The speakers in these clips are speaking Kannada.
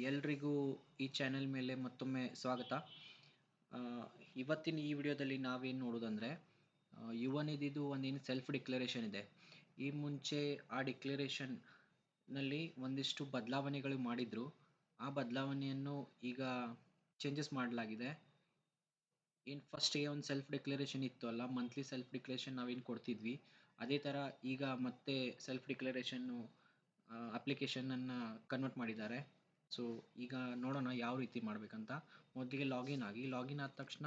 ಎಲ್ರಿಗೂ ಈ ಚಾನೆಲ್ ಮೇಲೆ ಮತ್ತೊಮ್ಮೆ ಸ್ವಾಗತ. ಆ, ಇವತ್ತಿನ ಈ ವಿಡಿಯೋದಲ್ಲಿ ನಾವೇನು ನೋಡೋದಂದರೆ, ಯುವ ನಿಧಿದು ಒಂದೇನು ಸೆಲ್ಫ್ ಡಿಕ್ಲರೇಷನ್ ಇದೆ. ಈ ಮುಂಚೆ ಆ ಡಿಕ್ಲರೇಷನ್ನಲ್ಲಿ ಒಂದಿಷ್ಟು ಬದಲಾವಣೆಗಳು ಮಾಡಿದ್ರು. ಆ ಬದಲಾವಣೆಯನ್ನು ಈಗ ಚೇಂಜಸ್ ಮಾಡಲಾಗಿದೆ. ಏನು ಫಸ್ಟಿಗೆ ಒಂದು ಸೆಲ್ಫ್ ಡಿಕ್ಲರೇಷನ್ ಇತ್ತು ಅಲ್ಲ, ಮಂತ್ಲಿ ಸೆಲ್ಫ್ ಡಿಕ್ಲರೇಷನ್ ನಾವೇನು ಕೊಡ್ತಿದ್ವಿ, ಅದೇ ಥರ ಈಗ ಮತ್ತೆ ಸೆಲ್ಫ್ ಡಿಕ್ಲರೇಷನ್ನು ಅಪ್ಲಿಕೇಶನನ್ನು ಕನ್ವರ್ಟ್ ಮಾಡಿದ್ದಾರೆ. ಸೊ ಈಗ ನೋಡೋಣ ಯಾವ ರೀತಿ ಮಾಡಬೇಕಂತ. ಮೊದಲಿಗೆ ಲಾಗಿನ್ ಆದ ತಕ್ಷಣ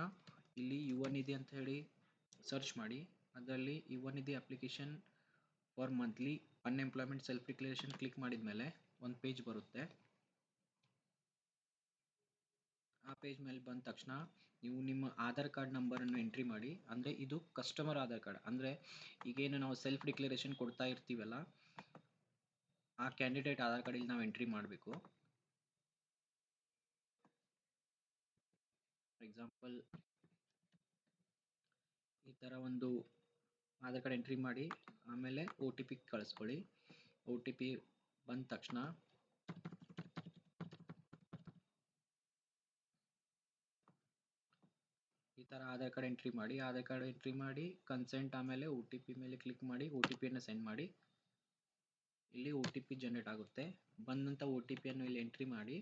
ಇಲ್ಲಿ ಯುವ ನಿಧಿ ಅಂತ ಹೇಳಿ ಸರ್ಚ್ ಮಾಡಿ, ಅದರಲ್ಲಿ Yuva Nidhi application for monthly unemployment self declaration click ಮಾಡಿದ ಮೇಲೆ ಒಂದು ಪೇಜ್ ಬರುತ್ತೆ. ಆ ಪೇಜ್ ಮೇಲೆ ಬಂದ ತಕ್ಷಣ ನೀವು ನಿಮ್ಮ ಆಧಾರ್ ಕಾರ್ಡ್ ನಂಬರನ್ನು ಎಂಟ್ರಿ ಮಾಡಿ. ಅಂದರೆ ಇದು ಕಸ್ಟಮರ್ ಆಧಾರ್ ಕಾರ್ಡ್, ಅಂದರೆ ಈಗೇನು ನಾವು ಸೆಲ್ಫ್ ಡಿಕ್ಲರೇಷನ್ ಕೊಡ್ತಾ ಇರ್ತೀವಲ್ಲ, ಆ ಕ್ಯಾಂಡಿಡೇಟ್ ಆಧಾರ್ ಕಾರ್ಡ್ ಇಲ್ಲಿ ನಾವು ಎಂಟ್ರಿ ಮಾಡಬೇಕು. ಫಾರ್ ಎಕ್ಸಾಂಪಲ್ ಈ ಥರ ಒಂದು ಆಧಾರ್ ಕಾರ್ಡ್ ಎಂಟ್ರಿ ಮಾಡಿ, ಆಮೇಲೆ OTP ಕಳಿಸ್ಕೊಳ್ಳಿ. OTP ಬಂದ ತಕ್ಷಣ ಈ ಥರ ಆಧಾರ್ ಕಾರ್ಡ್ ಎಂಟ್ರಿ ಮಾಡಿ ಕನ್ಸೆಂಟ್, ಆಮೇಲೆ OTP ಮೇಲೆ ಕ್ಲಿಕ್ ಮಾಡಿ OTPಯನ್ನು ಸೆಂಡ್ ಮಾಡಿ. ಇಲ್ಲಿ OTP ಜನರೇಟ್ ಆಗುತ್ತೆ. ಬಂದಂಥ OTPಯನ್ನು ಇಲ್ಲಿ ಎಂಟ್ರಿ ಮಾಡಿ,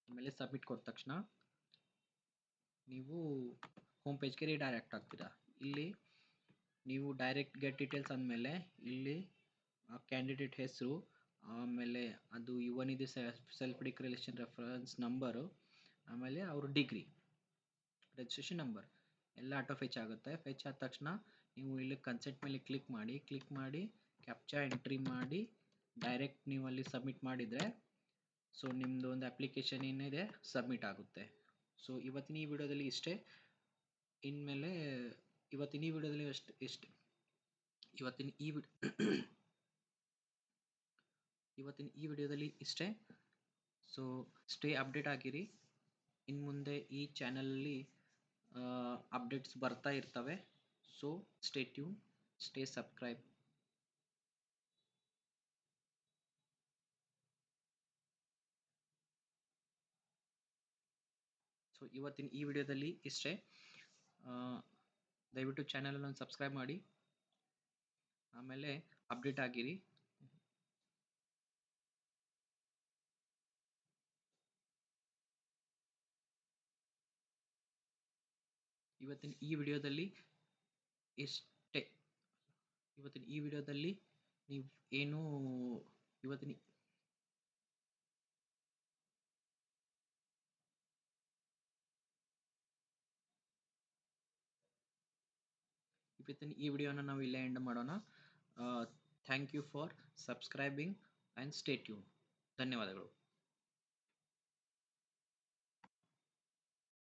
ಆಮೇಲೆ ಸಬ್ಮಿಟ್ ಕೊಟ್ಟ ತಕ್ಷಣ ನೀವು ಹೋಮ್ ಪೇಜ್ಗೆ ರೀಡೈರೆಕ್ಟ್ ಆಗ್ತೀರಾ. ಇಲ್ಲಿ ನೀವು ಡೈರೆಕ್ಟ್ ಗೆಟ್ ಡೀಟೇಲ್ಸ್ ಅಂದಮೇಲೆ ಇಲ್ಲಿ ಕ್ಯಾಂಡಿಡೇಟ್ ಹೆಸರು, ಆಮೇಲೆ ಅದು ಯುವ ನಿಧಿ ಸೆಲ್ಫ್ ಡಿಕ್ಲರೇಷನ್ ರೆಫರೆನ್ಸ್ ನಂಬರು, ಆಮೇಲೆ ಅವ್ರ ಡಿಗ್ರಿ, ರಿಜಿಸ್ಟ್ರೇಷನ್ ನಂಬರ್ ಎಲ್ಲ ಆಟೋ ಫೆಚ್ ಆಗುತ್ತೆ. ಫೆಚ್ ಆದ ತಕ್ಷಣ ನೀವು ಇಲ್ಲಿ ಕನ್ಸೆಂಟ್ ಮೇಲೆ ಕ್ಲಿಕ್ ಮಾಡಿ ಕ್ಯಾಪ್ಚಾ ಎಂಟ್ರಿ ಮಾಡಿ ಡೈರೆಕ್ಟ್ ನೀವು ಅಲ್ಲಿ ಸಬ್ಮಿಟ್ ಮಾಡಿದರೆ, ಸೊ ನಿಮ್ಮದು ಒಂದು ಅಪ್ಲಿಕೇಶನ್ ಏನಿದೆ ಸಬ್ಮಿಟ್ ಆಗುತ್ತೆ. ಸೊ ಇವತ್ತಿನ ಈ ವಿಡಿಯೋದಲ್ಲಿ ಇಷ್ಟೇ. ಇನ್ಮೇಲೆ ಇವತ್ತಿನ ಈ ವಿಡಿಯೋದಲ್ಲಿ ಇವತ್ತಿನ ಈ ವಿಡಿಯೋದಲ್ಲಿ ಇಷ್ಟೇ. ಸೊ ಸ್ಟೇ ಅಪ್ಡೇಟ್ ಆಗಿರಿ. ಇನ್ನು ಮುಂದೆ ಈ ಚಾನಲಲ್ಲಿ ಅಪ್ಡೇಟ್ಸ್ ಬರ್ತಾ ಇರ್ತವೆ. So stay tune, stay subscribe. So ಇವತ್ತಿನ ಈ ವಿಡಿಯೋದಲ್ಲಿ ಇಷ್ಟೇ. ದಯವಿಟ್ಟು ಚಾನಲನ್ನು ಸಬ್ಸ್ಕ್ರೈಬ್ ಮಾಡಿ, ಆಮೇಲೆ ಅಪ್ಡೇಟ್ ಆಗಿರಿ. ಇವತ್ತಿನ ಈ ವಿಡಿಯೋದಲ್ಲಿ ನೀವು ಏನು ಇವತ್ತಿನ ಈ ವಿಡಿಯೋನ ನಾವು ಇಲ್ಲೇ ಎಂಡ್ ಮಾಡೋಣ. Thank you for subscribing and stay tune. ಧನ್ಯವಾದಗಳು.